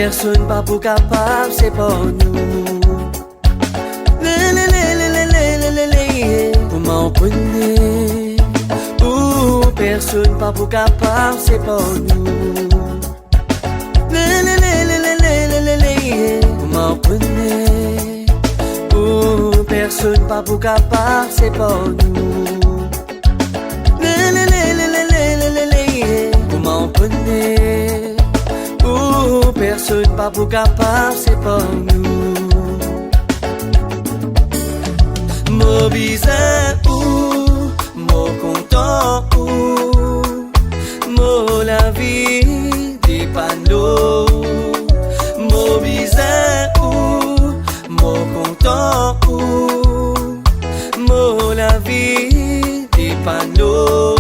personne pas pour capable, c'est pas nous. Comment on connaît? Personne pas pour capable, c'est pas nous. Comment on connaît? Personne pas pour capable, c'est pas nous. Comment on connaît? Personne pas pour capable, c'est pas nous. Mon bizarre mon content mon la vie des panneaux. Mon bizarre mon content mon la vie des panneaux.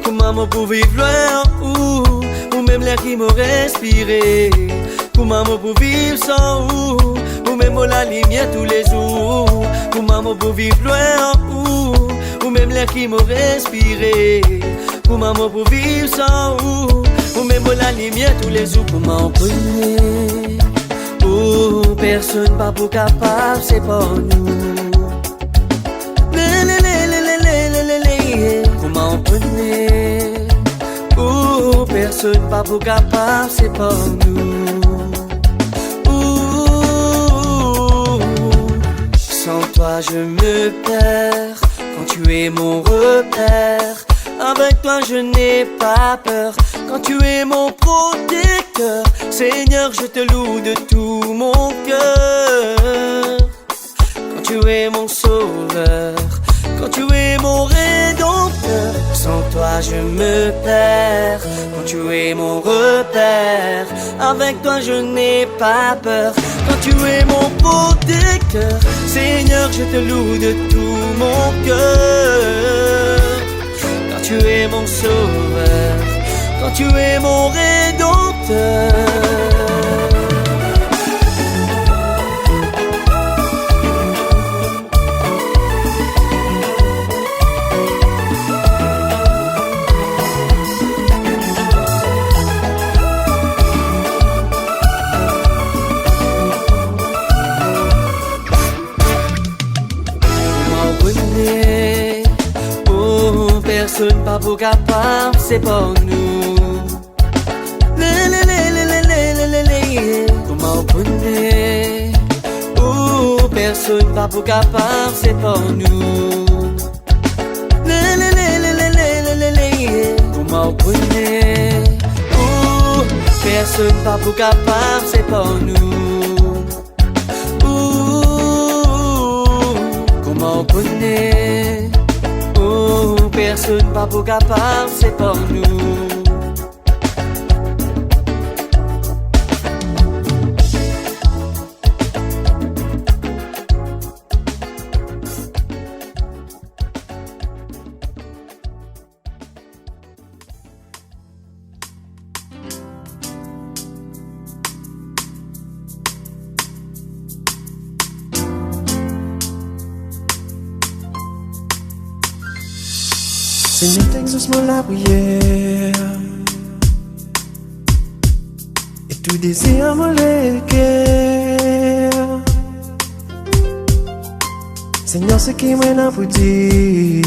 Comment mon pour vivre loin ou même l'air qui m'a respiré. Comment mon pour vivre sans ou même la lumière tous les jours. Comment mon pour vivre loin ou même l'air qui m'a respiré. Comment mon pour vivre sans ou même la lumière tous les jours. Comment on connaît? Personne pas pour capable, c'est pas nous. Comment on connaît? Personne pas pour capable, c'est pas nous. Sans toi je me perds, quand tu es mon repère. Avec toi je n'ai pas peur, quand tu es mon protecteur. Seigneur, je te loue de tout mon cœur. Quand tu es mon sauveur, quand tu es mon rédempteur. Sans toi je me perds, quand tu es mon repère. Avec toi je n'ai pas peur, quand tu es mon protecteur. Seigneur, je te loue de tout mon cœur. Quand tu es mon sauveur, quand tu es mon rédempteur. Personne pas pour capable, c'est pas nous. Comment on connaît? Personne pas pour capable, c'est pas nous. Comment on connaît? Personne pas pour capable, c'est pas nous. Comment on connaît? Personne pas pour capable, c'est pas nous. Seigneur, exauce-moi la prière et tout désir mon le cœur. Seigneur, ce qui m'a pour dire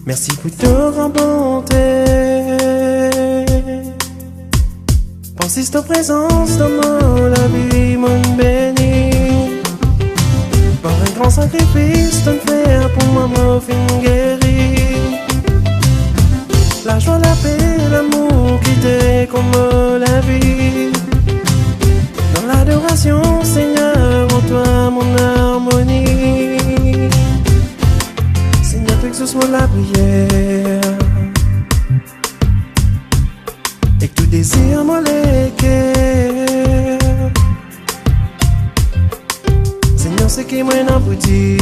merci pour ton grand bonté. Pensez ta présence dans la vie, mon béni. Par un grand sacrifice, ton frère pour moi m'a fin guéri. La joie, la paix, l'amour qui t'est comme la vie. Dans l'adoration, Seigneur, en toi mon harmonie. Seigneur, exauce-moi la prière et que tout désir moi les cœurs. Seigneur, c'est qui moi n'en peut dire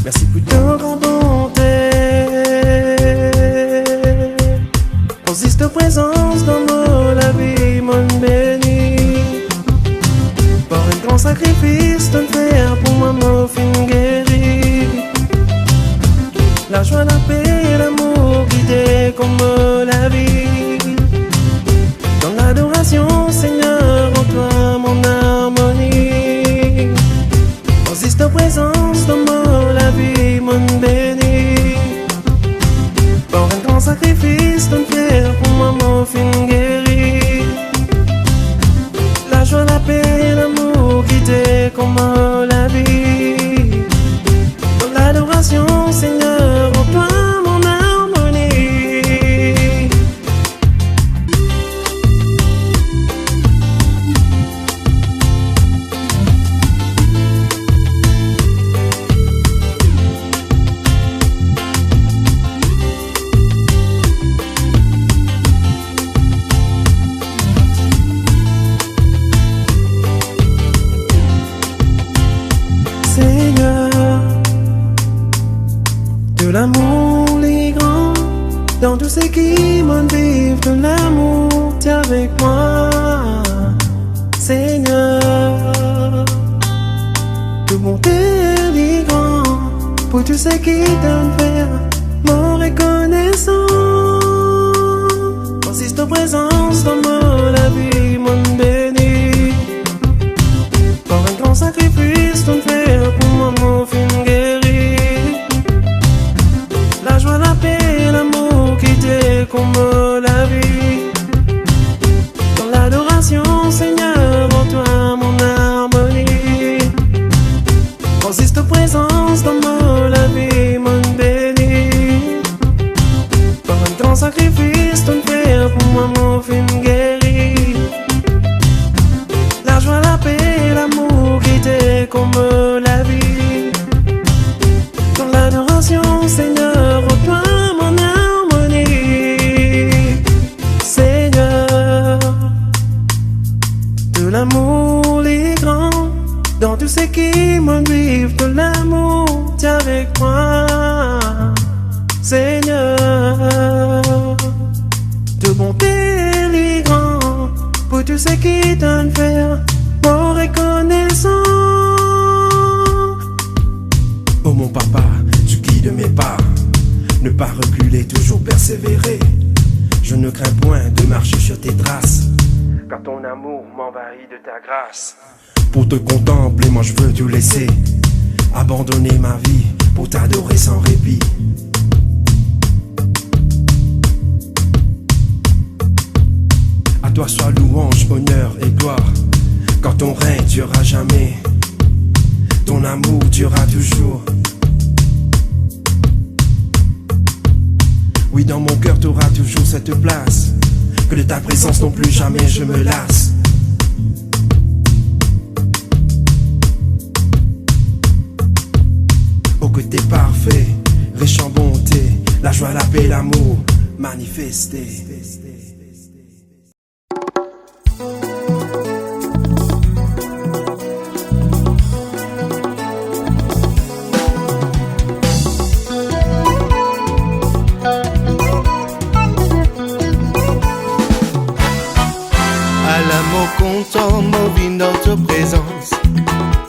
merci pour ton grand bonté. Posise ta présence dans la vie, mon béni. Par un grand sacrifice, ton frère pour moi m'a fin guéri. La joie, la paix, l'amour guidé comme la vie. Dans l'adoration, Seigneur, en toi mon harmonie. Consiste ta présence dans la vie, mon béni. Pour un grand sacrifice, ton frère, pour moi, mon fin guéri. La joie, la paix, l'amour guidé comme la vie. Dans l'adoration, Seigneur, en toi mon harmonie. Seigneur, de l'amour les grands, dans tous ceux qui m'en vivent, de l'amour, t'es avec moi. Seigneur, de bonté les grands, pour tous ceux qui t'ont fait mon reconnaissant. Consiste ta présence dans la vie, mon béni. Pour un grand sacrifice, ton frère, pour moi, mon fin guéri. La joie, la paix, l'amour qui t'est comme la vie. Dans l'adoration, Seigneur, en toi mon harmonie. Consiste ta présence dans la vie, mon béni. Par un grand sacrifice, ton frère, pour moi, mon fin guéri. La joie, la paix, l'amour qui t'est comme la vie. Dans l'adoration, Seigneur, en toi mon harmonie. Seigneur, de l'amour les grands, dans tous ceux qui m'en vivent, de l'amour, t'es avec moi. Seigneur, de bonté les grands, pour tous ceux qui t'ont fait mon reconnaissant. Oh mon papa, tu guides mes pas, ne pas reculer, toujours persévérer. Je ne crains point de marcher sur tes traces, car ton amour m'envahit de ta grâce. Pour te contempler, moi je veux tout laisser, abandonner ma vie pour t'adorer sans répit. À toi soit louange, honneur et gloire, car ton règne durera jamais, ton amour durera toujours. Oui, dans mon cœur t'auras toujours cette place, que de ta présence non plus jamais je me lasse. Oh que t'es parfait, riche en bonté, la joie, la paix, l'amour manifesté. Content, mon vie dans ta présence.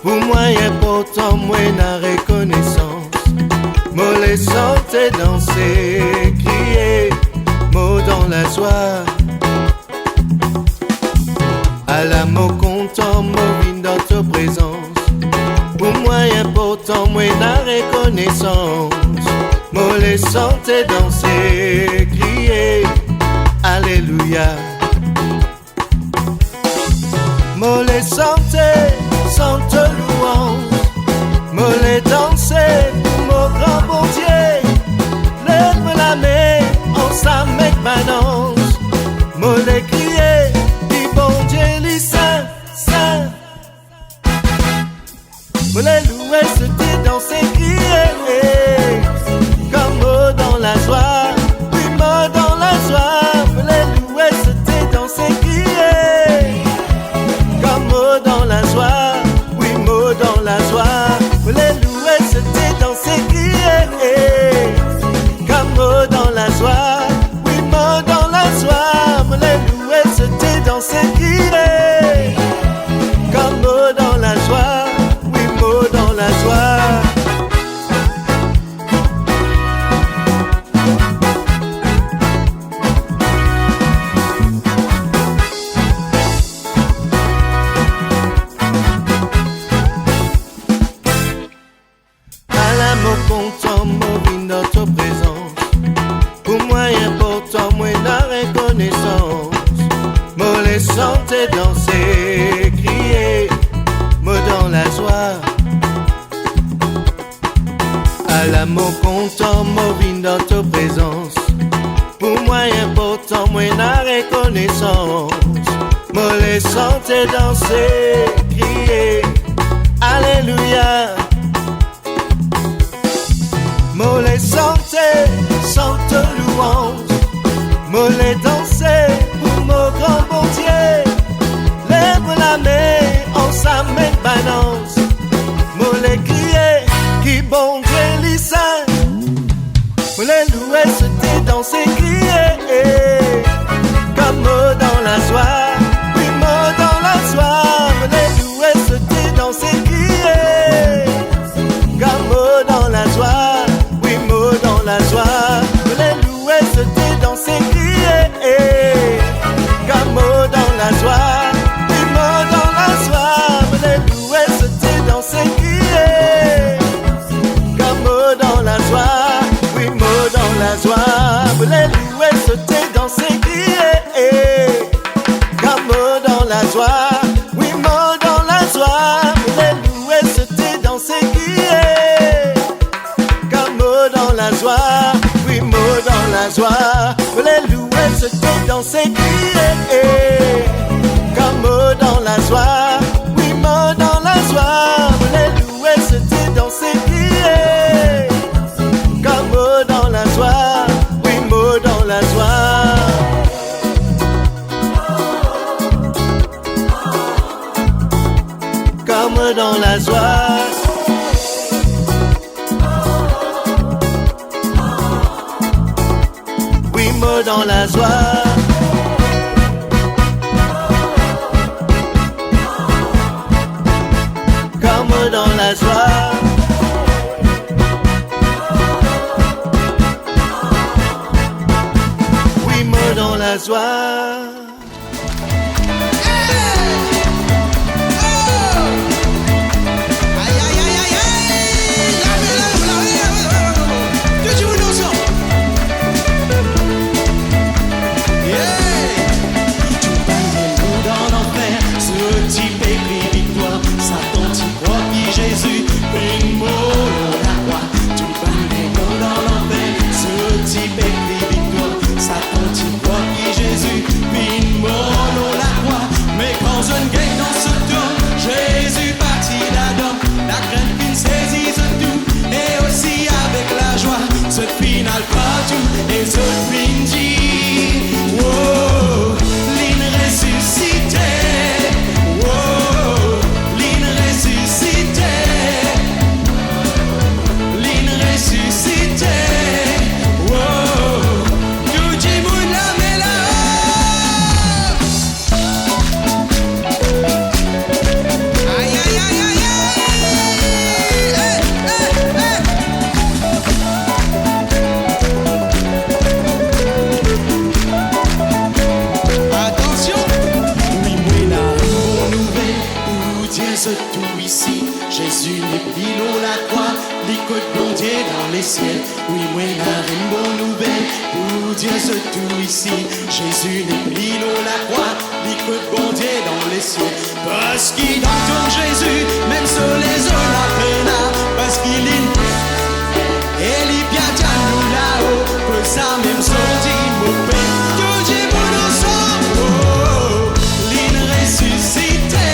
Pour moi, important, moi, la reconnaissance. Moi, les santé danser, crier, mots dans la joie. À la mot content, mon vie dans ta présence. Pour moi, important, moi, la reconnaissance. Moi, les santé danser, crier, alléluia. Mo les santé, sante louange. Mo les danser, mon grand bon Dieu. Lève la main, ensemble avec ma danse. Mo les crier, dis bon Dieu, li saint, saint. Mo les louer, c'était danser, crier. Comme mot dans la joie, oui, mot dans la joie. Mo les louer, c'était danser, crier. Mot dans la joie, oui, mot dans la joie. Vous les louer, c'était danser, crier. Comme mot dans la joie, oui, mot dans la joie. Vous les louer, c'était danser, crier. Comme mot dans la joie, oui, mot dans la joie. danser, crier, mots dans la joie. À l'amour content, moving dans ta présence. Pour moi important, moi la reconnaissance. Moi les sentais danser, crier, alléluia. Moi les sentais, chante louange. Moi les danser pour mon grand bon Dieu. Lève la main, on s'amène balance. Moi les crier, qui bon Dieu les saint. Moi les louer, c'était danser, crier. Comme mot dans la joie, oui mot dans la joie. Moi les louer, c'était danser, crier. Comme mot dans la joie, oui mot dans la joie. Moi les louer, c'était danser, crier. Comme mot dans la joie, oui mot dans la joie. Moi les louer, c'était danser, crier. Comme mot dans la joie, oui mot dans la joie. Moi les louer, c'était danser, crier. Comme mot dans la joie, oui mot dans la joie. Moi les louer, c'était danser, crier. Comme mot dans la joie, oui mot dans la joie. Moi les louer, c'était danser, crier. Comme mot dans la joie, oui mot dans la joie. Moi les louer, c'était danser, crier. Comme mot dans la joie, oui mot dans la joie. Comme dans la joie. Oui mot dans la joie. Comme dans la joie. Oui mot dans la joie. Jésus, une mot la croix. Tu bats les mots dans l'enfer. Ce type écrit victoire. Satan, tu crois qui Jésus, une mot la croix. Mais quand je gagne dans ce tour, Jésus partit d'Adam. La crainte qui saisit ce tout. Et aussi avec la joie, ce final partout. Et ce fin dit, oh, l'île ressuscité. Oh, l'île ressuscité. Tout ici, Jésus n'est plus l'eau la croix, l'écoute bon Dieu dans les ciels. Oui, moi la une bonne nouvelle pour dire ce tout ici. Jésus n'est plus l'eau la croix, l'écoute bon Dieu dans les ciels. Parce qu'il entend Jésus, même sur les eaux la peine, parce qu'il est et il vient à nous là-haut, que ça même sorti mon père. Que Dieu mon ensemble, oh, l'île ressuscité.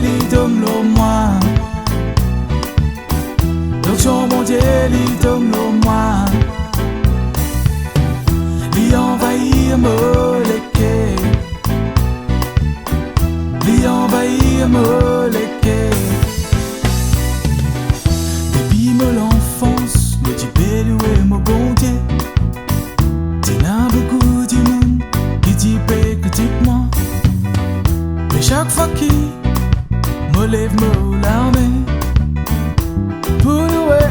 li donne l'eau moi. L'onction mon Dieu li donne l'eau moi. Li envahit Moleke. Li envahit Moleke. Depuis mon enfance, me dit louer mon bon Dieu. T'en as beaucoup de monde qui dit critique-moi. Mais chaque fois qu'il me lève me l'armée pour louer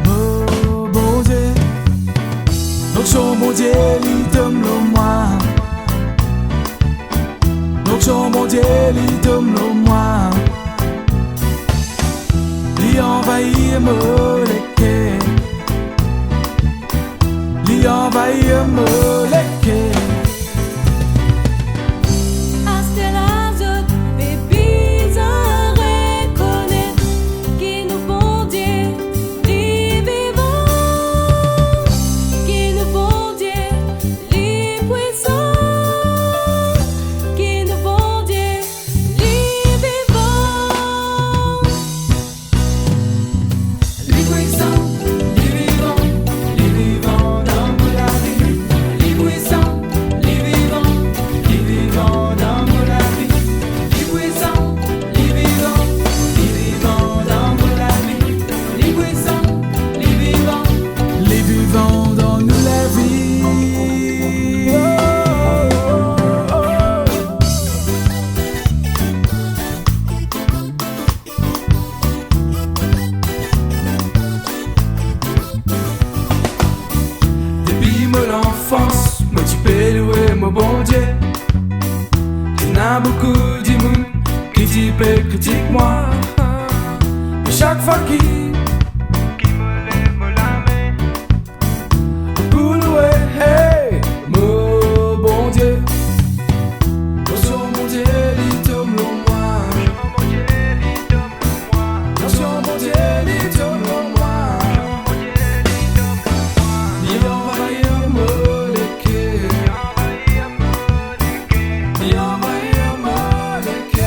mon bon Dieu. Donc sur mon Dieu, il donne le moi. Donc sur mon Dieu, il donne le moi. Il envahit Moleke. Il envahit Moleke. Critique-moi. Mais chaque fois qu'il me lève la main pour louer mon bon Dieu. Sur mon Dieu, il tombe le moi. Sur mon Dieu, il tombe le moi. Il envahit Moleke. Il envahit Moleke.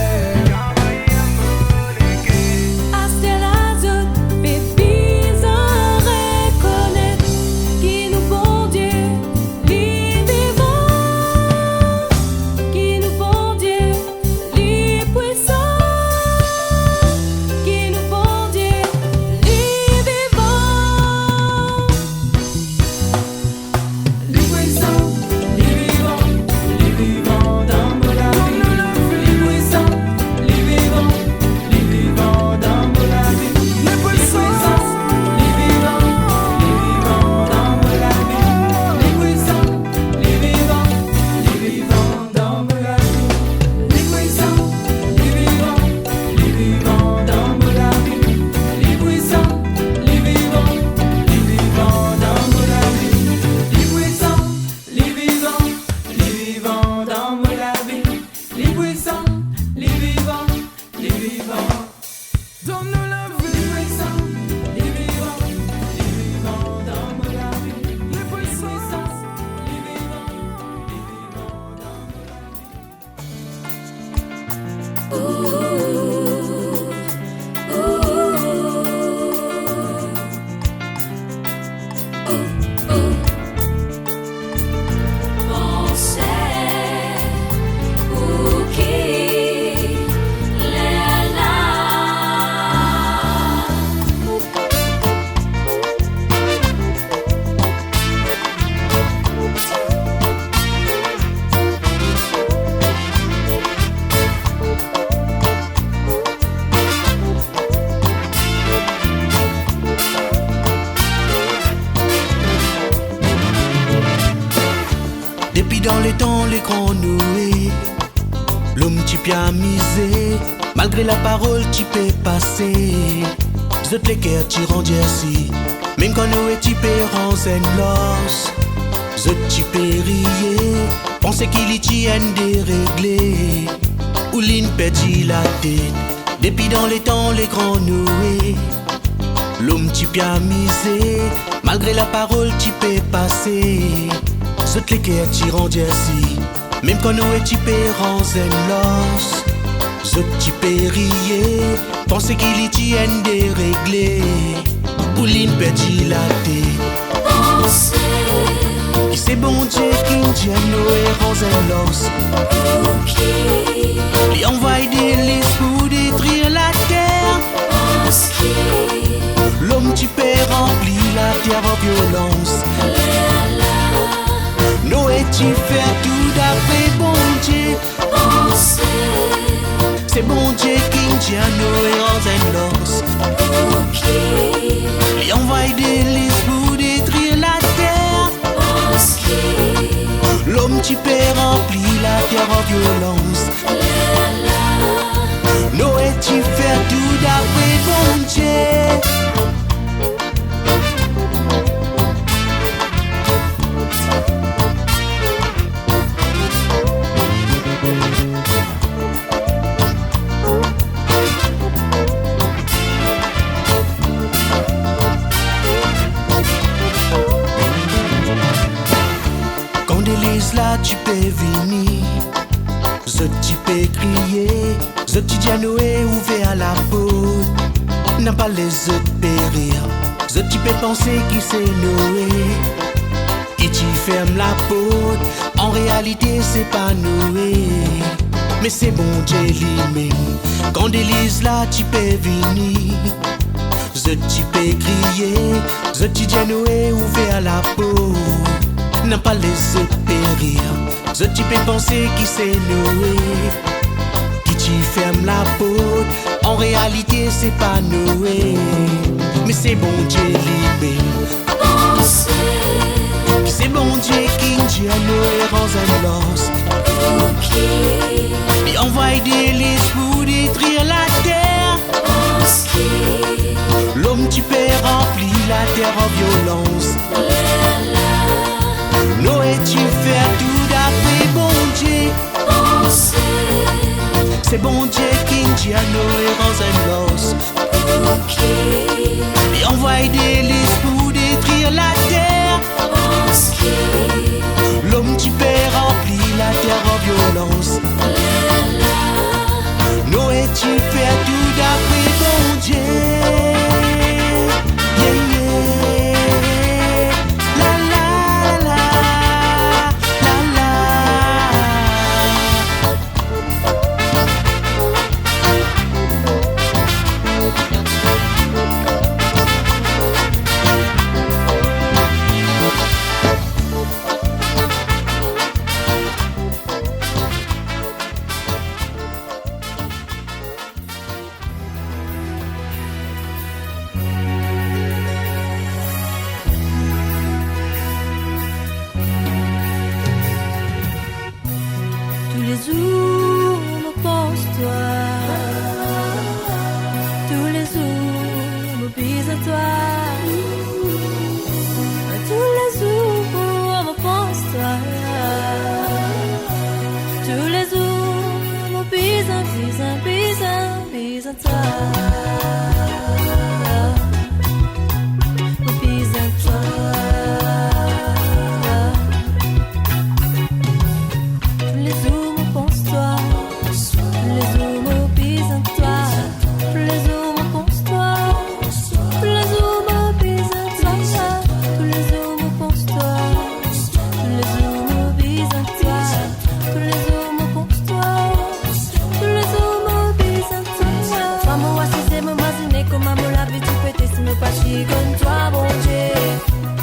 dans les temps, les grands noués. L'homme tu peux amuser, malgré la parole tu peux passer. Zot les cœurs tu rends si, même quand nous tu peux rendre loss. Zot tu peux rier, penser qu'il y tienne déréglé. Ou l'ine perdit la tête, depuis dans les temps, les grands noués. L'homme tu peux amuser, malgré la parole tu peux passer. Zot les cœurs tu rends si, même quand nous tu peux rendre loss. ce petit périer, pensez qu'il y tienne déréglé, pour l'impedir la tête. Pensez, qui c'est bon Dieu qui nous tient nos héros et l'os. pour qui, Il envoie des listes pour détruire la terre. parce qui, L'homme tu peux remplir la terre en violence. Noé tu fais tout d'après bon Dieu. pensez, C'est bon Dieu qui nous tient nos héros et l'os. pour qui, Il envoie des listes pour détruire la terre. parce qui, L'homme tu peux remplir la terre en violence. Noé tu fais tout d'après bon Dieu. Quand l'élise là tu peux venir, je tu peux crier, je tu dis à Noé ouvert à la porte, n'a pas les autres périr, je tu peux penser qui c'est Noé, qui tu ferme la porte, en réalité c'est pas Noé, mais c'est bon Dieu lui-même. Quand l'élise là tu peux venir, je tu peux crier, je tu dis à Noé ouvert à la porte, n'a pas les autres périr, je tu peux penser qui c'est Noé, qui tu ferme la porte, en réalité c'est pas Noé, mais c'est bon Dieu lui-même. pensez, C'est bon Dieu qui dit à Noé rends un los. pour qui, Il envoie des listes pour détruire la terre. parce qui, L'homme tu peux remplir la terre en violence. Noé tu fais tout d'après bon Dieu. pensez, C'est bon Dieu qui dit à Noé rends un los. pour qui, Il envoie des listes pour détruire la terre. parce qui, L'homme tu peux remplir la terre en violence. Noé tu fais tout d'après bon Dieu. Yeah, yeah. La la la la la. Tous les jours, me pense-toi. Tous les jours, me bise à toi. Tous les jours, me pense-toi. Tous les jours, me bise à toi. Me bise à toi. Tous les jours me pense-toi, tous les jours me bise à toi, tous les jours me pense-toi, tous les jours me bise à toi, tous les jours me pense-toi, tous les jours me bise à toi, tous les jours me pense-toi, tous les jours me bise à toi. Femme ou assise me imaginer comment me la vie tu peux tester me pas chier comme toi bon Dieu.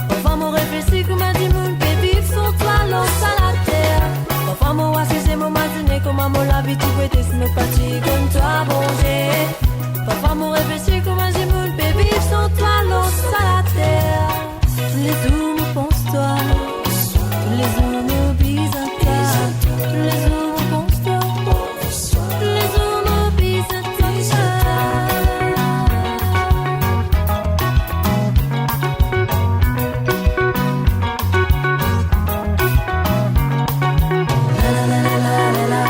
Parfois me réfléchir comme dit mon peut vivre sans toi l'eau à la terre. Parfois moi c'est mon matinée comment mon la vie tu peux tester me pas chier comme toi bon Dieu. Parfois me réfléchir comment j'ai mon peut vivre sans toi l'eau à la terre. Tous les jours me pense-toi, tous les jours me bise à toi, tous les jours me pense-toi, tous les jours me bise à toi. La la la la la la.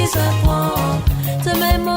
besoin prend. Te même